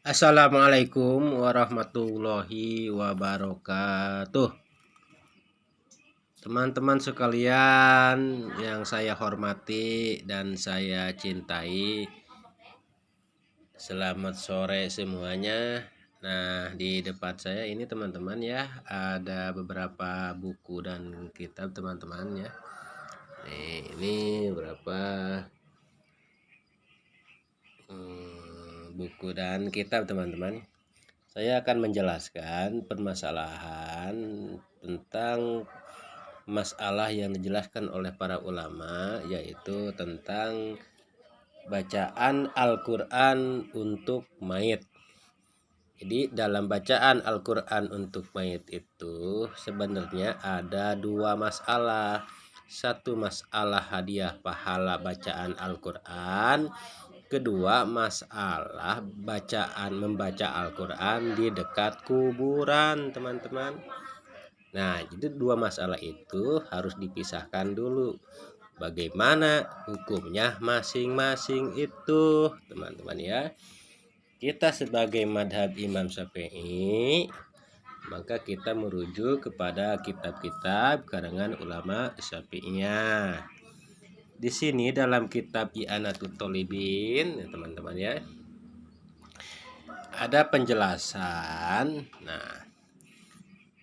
Assalamualaikum warahmatullahi wabarakatuh. Teman-teman sekalian yang saya hormati dan saya cintai, selamat sore semuanya. Nah, di depan saya ini teman-teman ya, ada beberapa buku dan kitab teman-teman ya. Ini beberapa buku dan kitab teman-teman. Saya akan menjelaskan permasalahan tentang masalah yang dijelaskan oleh para ulama, yaitu tentang bacaan Al-Quran untuk mayit. Jadi dalam bacaan Al-Quran untuk mayit itu sebenarnya ada dua masalah. Satu masalah hadiah pahala bacaan Al-Quran, kedua masalah membaca Al-Quran di dekat kuburan teman-teman. Nah, jadi dua masalah itu harus dipisahkan dulu. Bagaimana hukumnya masing-masing itu teman-teman ya. Kita sebagai madhab Imam Syafi'i, maka kita merujuk kepada kitab-kitab karangan ulama Syafi'iyah. Di sini dalam kitab I'anatul Thalibin ya teman-teman ya, ada penjelasan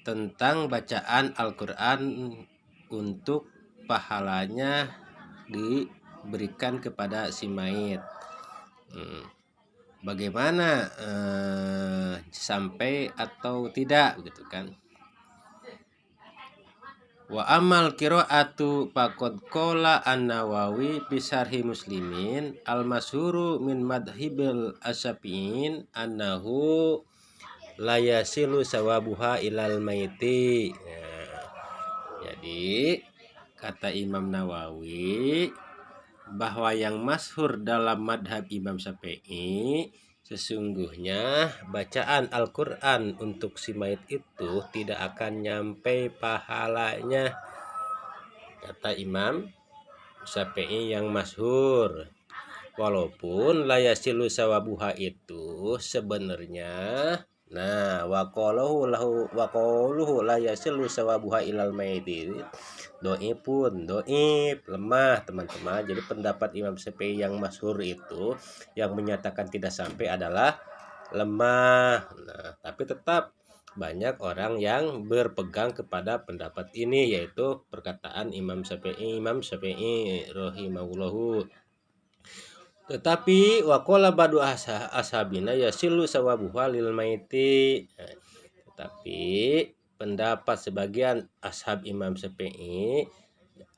tentang bacaan Al-Quran untuk pahalanya diberikan kepada si mayit. Bagaimana sampai atau tidak gitu kan. Wa amal qiraatu faqad qala An-Nawawi fi Syarhi Muslimin al-masyhuru min madhibil asyafi'in annahu la yasilu sawabuha ilal maiti. Jadi kata Imam Nawawi bahwa yang masyhur dalam madhab Imam Syafi'i, sesungguhnya bacaan Al-Quran untuk si mayit itu tidak akan nyampe pahalanya, kata Imam Syafi'i yang masyhur. Walaupun layasilu sawabuha itu sebenarnya waqaluhu layasilu sawabuha ilal maiti doib lemah teman-teman. Jadi pendapat Imam Syafi'i yang masyhur itu yang menyatakan tidak sampai adalah lemah. Tapi tetap banyak orang yang berpegang kepada pendapat ini, yaitu perkataan Imam Syafi'i rahimahullahu. Tetapi waqala ba'du ashabina yasilu sawabuha lil maiti. Tetapi pendapat sebagian ashab Imam Syafi'i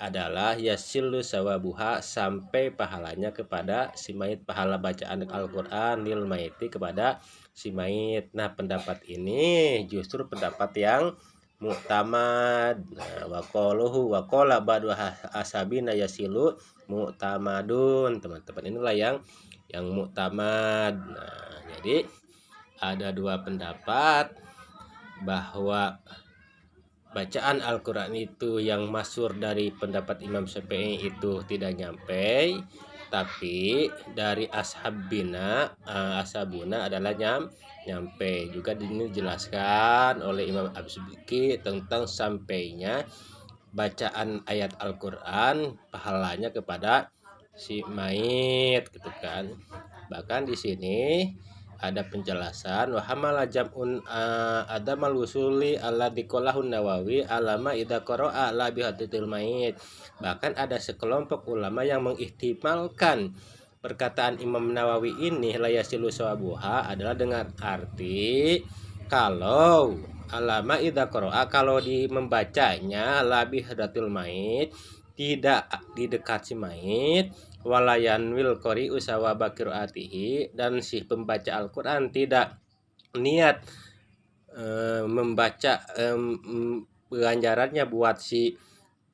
adalah yasilu sawabuha, sampai pahalanya kepada si mayit, pahala bacaan Al-Quran lil maiti kepada si mayit. Nah, pendapat ini justru pendapat yang mu'tamad. Waqala ba'du ashabina yasilu mu'tamadun. Teman-teman, inilah yang mu'tamad. Nah, jadi ada dua pendapat bahwa bacaan Al-Quran itu yang masyhur dari pendapat Imam Syafi'i itu tidak nyampe, tapi dari ashabuna adalah nyampe. Juga ini dijelaskan oleh Imam As-Subki tentang sampainya bacaan ayat Al-Quran pahalanya kepada si mayit gitu kan. Bahkan di sini ada penjelasan wa hamala jam'un adamal wusuli alladzi qalahun Nawawi alama idza qara'a la bihadzatil mayit. Bahkan ada sekelompok ulama yang mengihtimalkan perkataan Imam Nawawi ini layasilu sawabuha adalah dengan arti kalau alama idza qara'a, kalau membacanya la bihadzatil mayit, tidak di dekat si mayit, walayan wil qori usawa qiraatihi, dan si pembaca Al-Quran tidak niat membaca ganjarannya buat si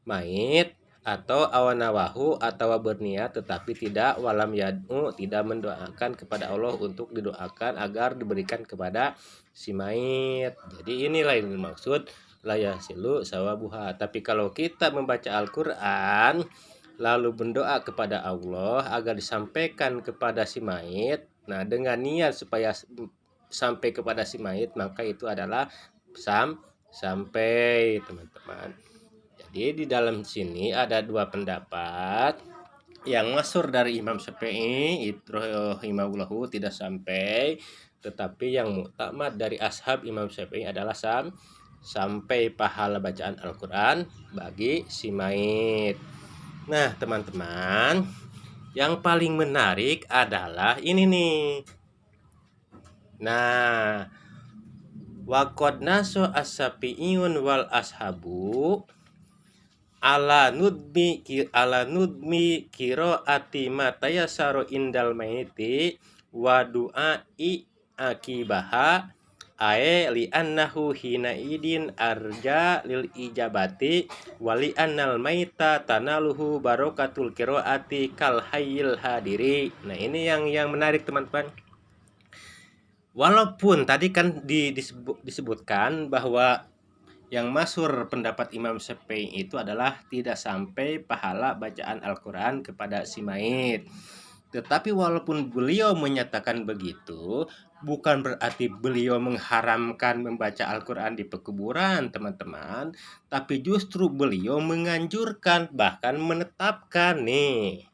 mayit, atau awanawahu atau berniat tetapi tidak walam yad'u, tidak mendoakan kepada Allah untuk didoakan agar diberikan kepada si mayit. Jadi inilah yang dimaksud layasilu sawabuha. Tapi kalau kita membaca Al-Quran lalu berdoa kepada Allah agar disampaikan kepada si mayit, nah dengan niat supaya sampai kepada si mayit, maka itu adalah sampai, teman-teman. Jadi di dalam sini ada dua pendapat. Yang masyhur dari Imam Syafi'i itu rahimahullahu tidak sampai, tetapi yang muktamad dari ashab Imam Syafi'i adalah sampai pahala bacaan Al-Qur'an bagi si mayit. Nah, teman-teman, yang paling menarik adalah ini nih. Nah, waqad naso as-Syafi'iyun wal ashabu ala nudmi qiraati matayasaro indal maiti wa du'ai akibaha ae li annahu hina idin arja lil ijabati wali annal maita tanaluhu barokatul qiraati kal hayyil hadiri. Nah, ini yang menarik, teman-teman. Walaupun tadi kan disebutkan bahwa yang masyhur pendapat Imam Syafi'i itu adalah tidak sampai pahala bacaan Al-Quran kepada si mayit. Tetapi walaupun beliau menyatakan begitu, bukan berarti beliau mengharamkan membaca Al-Quran di pekuburan, teman-teman. Tapi justru beliau menganjurkan, bahkan menetapkan nih,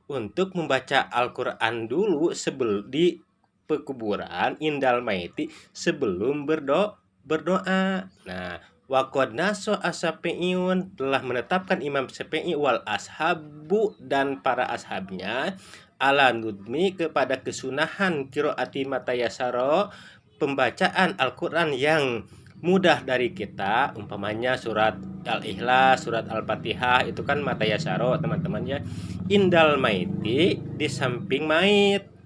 untuk membaca Al-Quran dulu sebelum di pekuburan indal maiti sebelum berdoa. Nah, waqad naso as-Syafi'iyun telah menetapkan Imam Syafi'i wal ashabu dan para ashabnya ala nudmi kepada kesunahan qiraati matayasaro pembacaan Al-Qur'an yang mudah dari kita, umpamanya surat Al-Ikhlas, surat Al-Fatihah itu kan matayasaro, teman-teman ya. Indal maiti di samping mayit.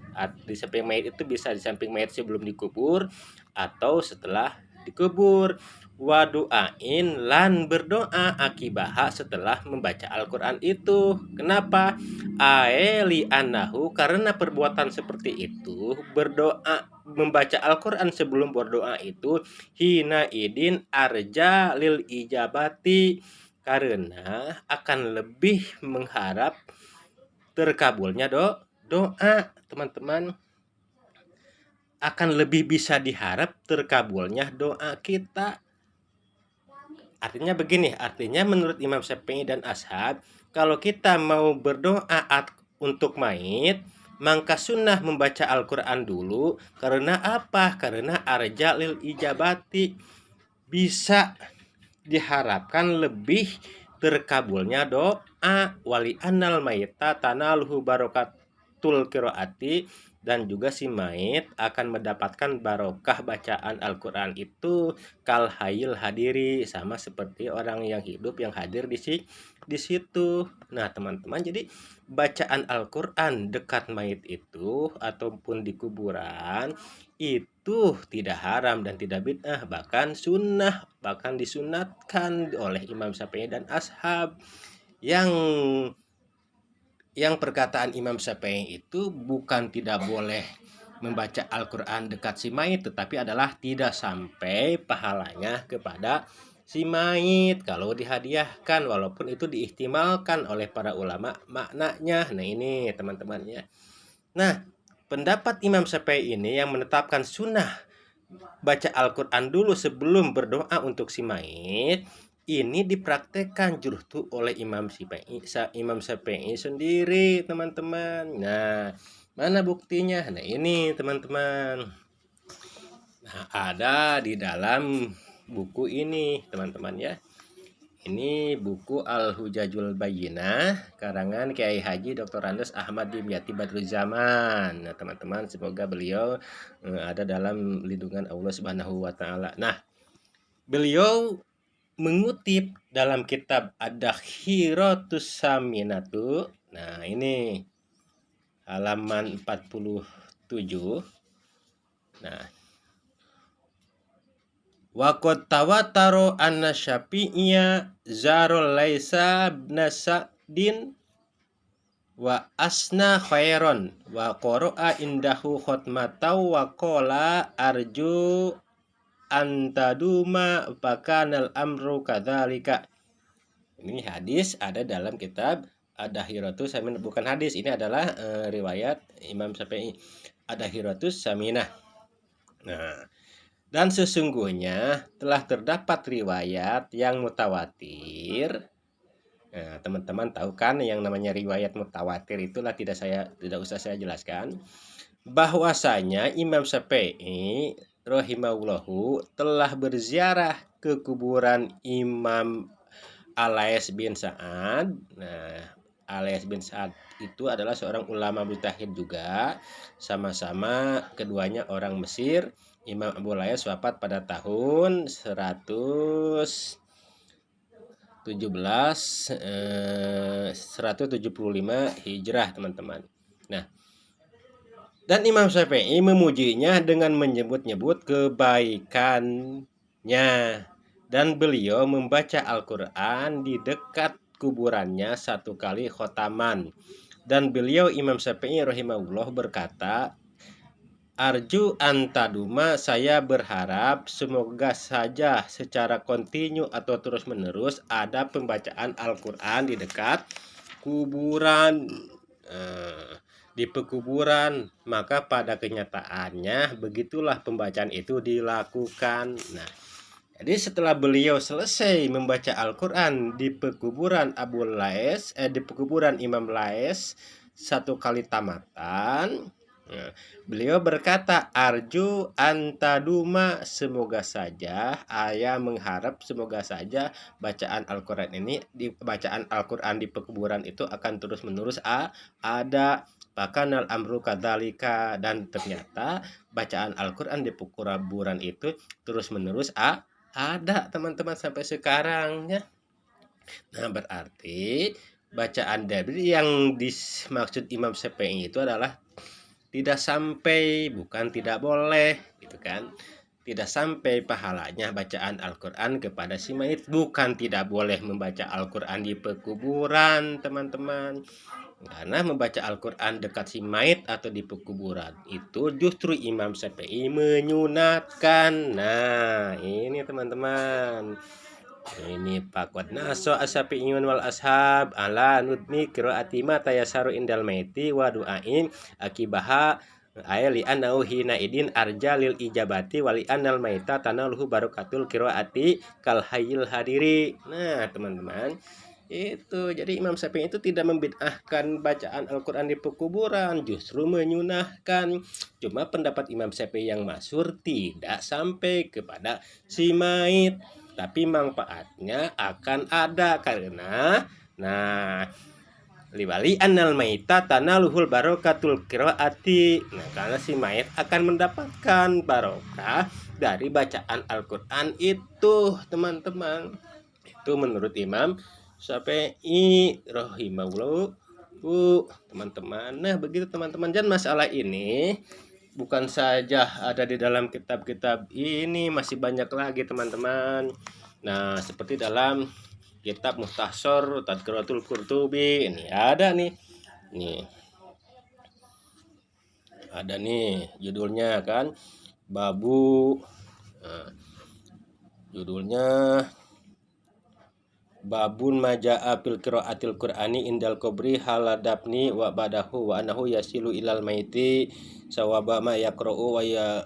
Di samping mayit itu bisa di samping mayit sebelum dikubur atau setelah dikubur. Wa du'ain lan berdoa akibaha setelah membaca Al-Qur'an itu. Kenapa? Aeli anahu, karena perbuatan seperti itu, berdoa membaca Al-Qur'an sebelum berdoa itu hina idin arja lil ijabati, karena akan lebih mengharap terkabulnya doa, teman-teman. Akan lebih bisa diharap terkabulnya doa kita. Artinya begini, artinya menurut Imam Syafi'i dan ashab, kalau kita mau berdoa untuk mayit, maka sunnah membaca Al-Quran dulu. Karena apa? Karena arja lil ijabati, bisa diharapkan lebih terkabulnya doa. Wali annal mayita tanaluhu barokatul qiraati, dan juga si mayit akan mendapatkan barokah bacaan Al-Quran itu kal hayyil hadiri, sama seperti orang yang hidup yang hadir di situ. Nah, teman-teman, jadi bacaan Al-Quran dekat mayit itu ataupun di kuburan itu tidak haram dan tidak bid'ah, bahkan sunnah, bahkan disunatkan oleh Imam Syafi'i dan ashab. Yang perkataan Imam Syafi'i itu bukan tidak boleh membaca Al-Quran dekat si mayit, tetapi adalah tidak sampai pahalanya kepada si mayit kalau dihadiahkan, walaupun itu diihtimalkan oleh para ulama maknanya. Nah, ini teman-teman ya. Nah, pendapat Imam Syafi'i ini yang menetapkan sunnah baca Al-Quran dulu sebelum berdoa untuk si mayit, ini dipraktekkan justru oleh Imam Syafi'i sendiri, teman-teman. Nah, mana buktinya? Nah, ini teman-teman. Nah, ada di dalam buku ini, teman-teman ya. Ini buku Al-Hujajul Bayyinah karangan Kiai Haji Dr. Andes Ahmad Dimyati Badruzzaman. Nah, teman-teman, semoga beliau ada dalam lindungan Allah Subhanahu wa taala. Nah, beliau mengutip dalam kitab Ad-Dakhiratus Saminatu. Nah, ini halaman 47. Nah, wa qad tawataro anna Syafi'iyya zarul laisa bin wa asna khairon wa qara'a indahu khutmatau wa qala arju antaduma bakanal amru kadzalika. Ini hadis ada dalam kitab Ad-Dakhiratus Saminah, bukan hadis, ini adalah riwayat Imam Syafi'i, Ad-Dakhiratus Saminah. Nah, dan sesungguhnya telah terdapat riwayat yang mutawatir. Nah, teman-teman tahu kan yang namanya riwayat mutawatir itulah tidak usah saya jelaskan, bahwasanya Imam Syafi'i rahimahullahu telah berziarah ke kuburan Imam Alais bin Sa'ad. Nah, Alais bin Sa'ad itu adalah seorang ulama mujtahid juga. Sama-sama keduanya orang Mesir. Imam Abu Lais wafat pada tahun 175 Hijrah, teman-teman. Nah, dan Imam Syafi'i memujinya dengan menyebut-nyebut kebaikannya. Dan beliau membaca Al-Quran di dekat kuburannya 1 kali khotaman. Dan beliau Imam Syafi'i rahimahullah berkata, Arju antaduma, saya berharap semoga saja secara kontinu atau terus menerus ada pembacaan Al-Quran di dekat kuburan. Di pekuburan, maka pada kenyataannya begitulah pembacaan itu dilakukan. Nah, jadi setelah beliau selesai membaca Al-Quran di pekuburan di pekuburan Imam Lais 1 kali tamatan, beliau berkata, Arju antaduma, semoga saja, ayah mengharap semoga saja bacaan Al-Quran di pekuburan itu akan terus menerus ada. Bahkan al-amru kadzalika, dan ternyata bacaan Al-Quran di pekuburan itu terus menerus ada, teman-teman, sampai sekarang ya. Nah, berarti bacaan dari yang dimaksud Imam Syafi'i itu adalah tidak sampai, bukan tidak boleh gitu kan. Tidak sampai pahalanya bacaan Al-Quran kepada si mayit, bukan tidak boleh membaca Al-Quran di pekuburan, teman-teman. Karena membaca Al-Quran dekat si mayit atau di pekuburan itu justru Imam Syafi'i menyunatkan. Nah, ini teman-teman. Ini Pak naso asyafi'iyun wal ashab ala nudmi qiraati ma tayasaru indal maiti wa du'ain akibaha li annahu hina idin arja lil ijabati wali annal maita tanaluhu barakatul qiraati kal hayyil hadiri. Nah, teman-teman, itu jadi Imam Syafi'i itu tidak membid'ahkan bacaan Al-Quran di pekuburan, justru menyunahkan. Cuma pendapat Imam Syafi'i yang masyhur tidak sampai kepada si mayit, tapi manfaatnya akan ada karena liwali annal maita tanaluhul barokatul qiraati. Nah, karena si mayit akan mendapatkan barokah dari bacaan Al-Quran itu, teman-teman. Itu menurut Imam Syafi'i rahimahullah, teman-teman. Nah, begitu teman-teman. Dan masalah ini bukan saja ada di dalam kitab-kitab ini, masih banyak lagi, teman-teman. Nah, seperti dalam kitab Mukhtasar Tadkiratul Qurtubi ini ada nih. Ada nih judulnya kan, babu. Nah, judulnya Babun maja'a fil qiraatil Qur'ani indal kubri haladabni wa badahu wa anahu yasilu ilal maiti sawaba ma yaqra'u wa ya,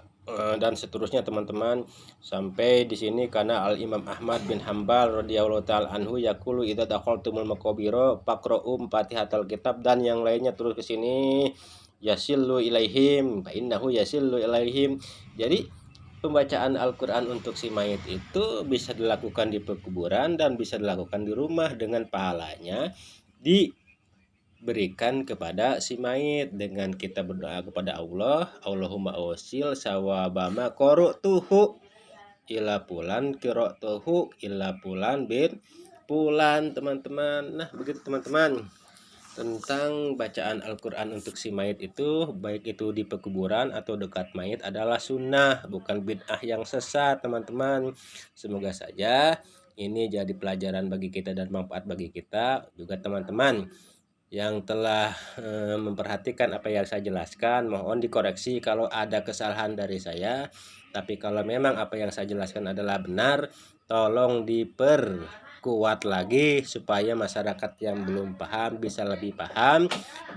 dan seterusnya, teman-teman. Sampai di sini karena Al Imam Ahmad bin Hambal radhiyallahu taala anhu yaqulu idza dakhaltumul maqabira faqra'u fatihatal kitab, dan yang lainnya terus ke sini yasillu ilaihim fa innahu yasillu ilaihim. Jadi pembacaan Al-Quran untuk si mayit itu bisa dilakukan di pekuburan dan bisa dilakukan di rumah dengan pahalanya diberikan kepada si mayit dengan kita berdoa kepada Allah, Allahumma awsil sawabama qara'tuhu ila pulan qira'tuhu ila pulan bin pulan, teman-teman. Nah, begitu teman-teman tentang bacaan Al-Quran untuk si mayit itu, baik itu di pekuburan atau dekat mayit, adalah sunnah, bukan bid'ah yang sesat, teman-teman. Semoga saja ini jadi pelajaran bagi kita dan manfaat bagi kita juga, teman-teman. Yang telah memperhatikan apa yang saya jelaskan, mohon dikoreksi kalau ada kesalahan dari saya. Tapi kalau memang apa yang saya jelaskan adalah benar, tolong diperkuat lagi supaya masyarakat yang belum paham bisa lebih paham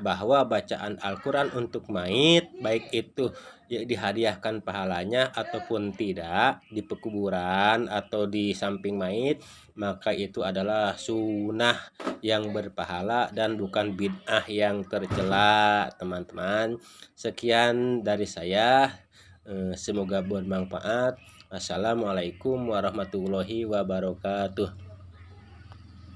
bahwa bacaan Al-Quran untuk mayit, baik itu ya dihadiahkan pahalanya ataupun tidak di pekuburan atau di samping mayit, maka itu adalah sunnah yang berpahala dan bukan bid'ah yang tercela, teman-teman. Sekian dari saya, semoga bermanfaat. Assalamualaikum warahmatullahi wabarakatuh.